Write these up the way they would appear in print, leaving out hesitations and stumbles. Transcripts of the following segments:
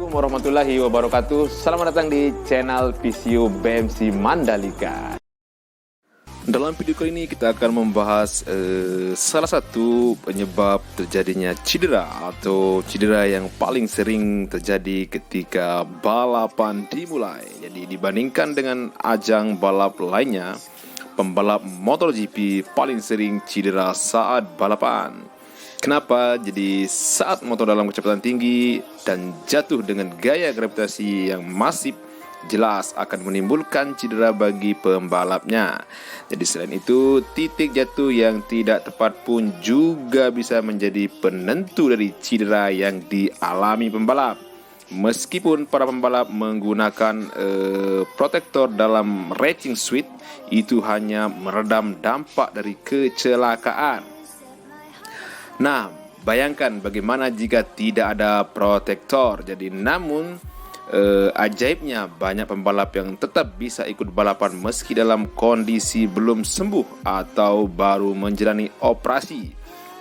Assalamualaikum warahmatullahi wabarakatuh. Selamat datang di channel PCU BMC Mandalika. Dalam video kali ini kita akan membahas salah satu penyebab terjadinya cedera atau cedera yang paling sering terjadi ketika balapan dimulai. Jadi dibandingkan dengan ajang balap lainnya, pembalap MotoGP paling sering cedera saat balapan. Kenapa? Jadi saat motor dalam kecepatan tinggi dan jatuh dengan gaya gravitasi yang masif, jelas akan menimbulkan cedera bagi pembalapnya. Jadi selain itu, titik jatuh yang tidak tepat pun juga bisa menjadi penentu dari cedera yang dialami pembalap. Meskipun para pembalap menggunakan protektor dalam racing suit, itu hanya meredam dampak dari kecelakaan. Nah, bayangkan bagaimana jika tidak ada protektor. Jadi namun ajaibnya banyak pembalap yang tetap bisa ikut balapan meski dalam kondisi belum sembuh atau baru menjalani operasi.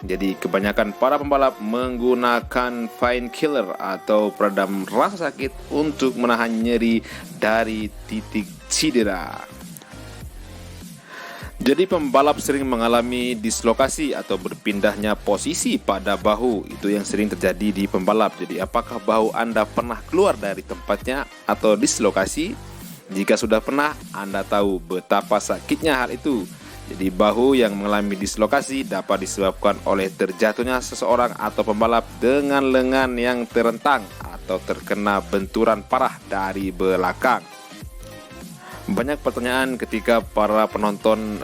Jadi kebanyakan para pembalap menggunakan painkiller atau peredam rasa sakit untuk menahan nyeri dari titik cedera. Jadi pembalap sering mengalami dislokasi atau berpindahnya posisi pada bahu. Itu yang sering terjadi di pembalap. Jadi apakah bahu Anda pernah keluar dari tempatnya atau dislokasi? Jika sudah pernah, Anda tahu betapa sakitnya hal itu. Jadi bahu yang mengalami dislokasi dapat disebabkan oleh terjatuhnya seseorang atau pembalap dengan lengan yang terentang atau terkena benturan parah dari belakang. Banyak pertanyaan ketika para penonton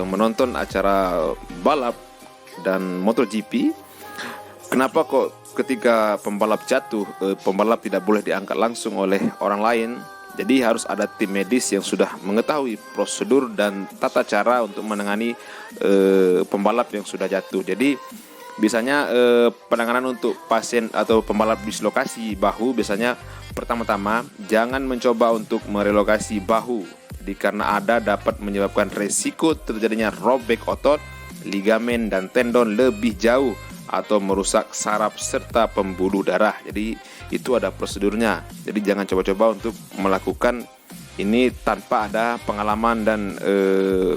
menonton acara balap dan MotoGP. Kenapa kok ketika pembalap jatuh, pembalap tidak boleh diangkat langsung oleh orang lain? Jadi harus ada tim medis yang sudah mengetahui prosedur dan tata cara untuk menangani pembalap yang sudah jatuh. Jadi biasanya penanganan untuk pasien atau pembalap dislokasi bahu biasanya pertama-tama jangan mencoba untuk merelokasi bahu. Jadi karena dapat menyebabkan resiko terjadinya robek otot, ligamen dan tendon lebih jauh atau merusak saraf serta pembuluh darah. Jadi itu ada prosedurnya. Jadi jangan coba-coba untuk melakukan ini tanpa ada pengalaman dan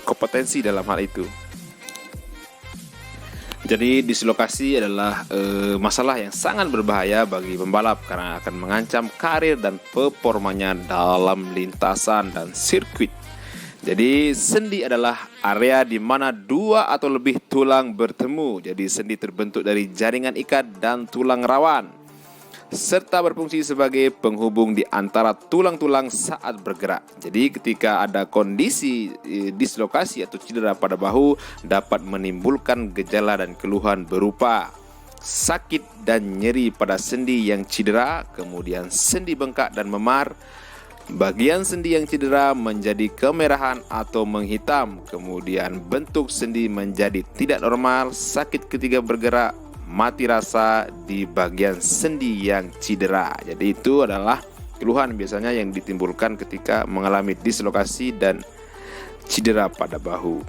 kompetensi dalam hal itu. Jadi dislokasi adalah masalah yang sangat berbahaya bagi pembalap karena akan mengancam karir dan performanya dalam lintasan dan sirkuit. Jadi sendi adalah area di mana dua atau lebih tulang bertemu. Jadi sendi terbentuk dari jaringan ikat dan tulang rawan, serta berfungsi sebagai penghubung di antara tulang-tulang saat bergerak. Jadi ketika ada kondisi dislokasi atau cedera pada bahu dapat menimbulkan gejala dan keluhan berupa sakit dan nyeri pada sendi yang cedera, kemudian sendi bengkak dan memar, bagian sendi yang cedera menjadi kemerahan atau menghitam, kemudian bentuk sendi menjadi tidak normal, sakit ketika bergerak, mati rasa di bagian sendi yang cedera. Jadi itu adalah keluhan biasanya yang ditimbulkan ketika mengalami dislokasi dan cedera pada bahu.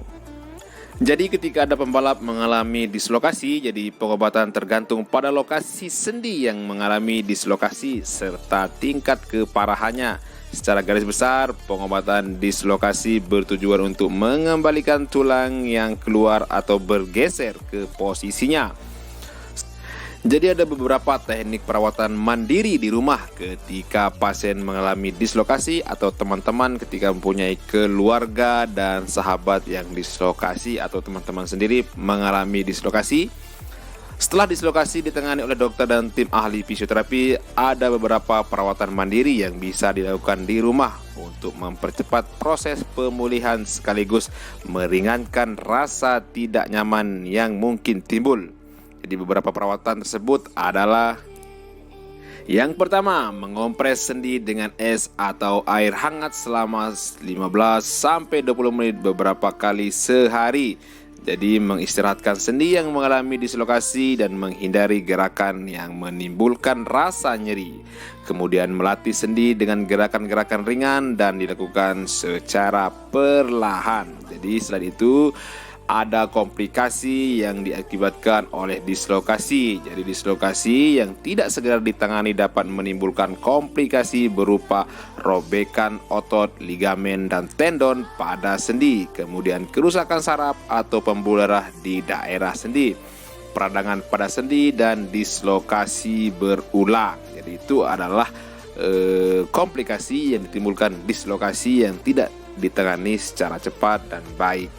Jadi ketika ada pembalap mengalami dislokasi, jadi pengobatan tergantung pada lokasi sendi yang mengalami dislokasi serta tingkat keparahannya. Secara garis besar, pengobatan dislokasi bertujuan untuk mengembalikan tulang yang keluar atau bergeser ke posisinya. Jadi ada beberapa teknik perawatan mandiri di rumah ketika pasien mengalami dislokasi atau teman-teman ketika mempunyai keluarga dan sahabat yang dislokasi atau teman-teman sendiri mengalami dislokasi. Setelah dislokasi ditangani oleh dokter dan tim ahli fisioterapi, ada beberapa perawatan mandiri yang bisa dilakukan di rumah untuk mempercepat proses pemulihan sekaligus meringankan rasa tidak nyaman yang mungkin timbul. Jadi beberapa perawatan tersebut adalah: yang pertama, mengompres sendi dengan es atau air hangat selama 15-20 menit beberapa kali sehari. Jadi mengistirahatkan sendi yang mengalami dislokasi dan menghindari gerakan yang menimbulkan rasa nyeri. Kemudian melatih sendi dengan gerakan-gerakan ringan dan dilakukan secara perlahan. Jadi selain itu ada komplikasi yang diakibatkan oleh dislokasi. Jadi dislokasi yang tidak segera ditangani dapat menimbulkan komplikasi berupa robekan otot, ligamen, dan tendon pada sendi, kemudian kerusakan saraf atau pembuluh darah di daerah sendi, peradangan pada sendi, dan dislokasi berulang. Jadi itu adalah komplikasi yang ditimbulkan dislokasi yang tidak ditangani secara cepat dan baik.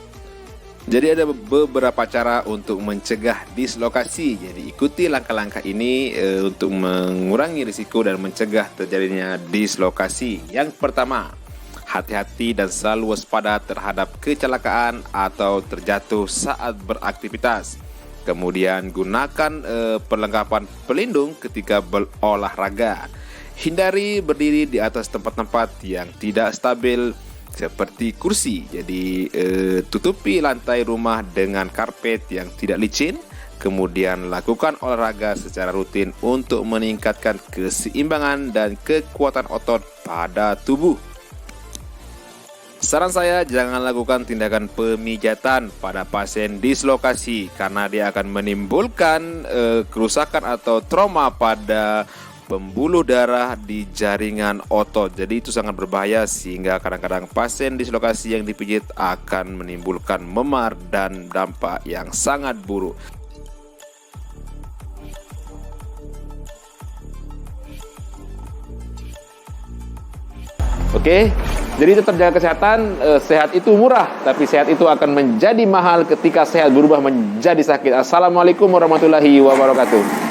Jadi ada beberapa cara untuk mencegah dislokasi. Jadi ikuti langkah-langkah ini untuk mengurangi risiko dan mencegah terjadinya dislokasi. Yang pertama, hati-hati dan selalu waspada terhadap kecelakaan atau terjatuh saat beraktivitas. Kemudian gunakan perlengkapan pelindung ketika berolahraga. Hindari berdiri di atas tempat-tempat yang tidak stabil seperti kursi. Jadi tutupi lantai rumah dengan karpet yang tidak licin. Kemudian lakukan olahraga secara rutin untuk meningkatkan keseimbangan dan kekuatan otot pada tubuh. Saran saya, jangan lakukan tindakan pemijatan pada pasien dislokasi karena dia akan menimbulkan kerusakan atau trauma pada pembuluh darah di jaringan otot. Jadi itu sangat berbahaya sehingga kadang-kadang pasien dislokasi yang dipijit akan menimbulkan memar dan dampak yang sangat buruk. Oke, jadi tetap jaga kesehatan. Sehat itu murah, tapi sehat itu akan menjadi mahal ketika sehat berubah menjadi sakit. Assalamualaikum warahmatullahi wabarakatuh.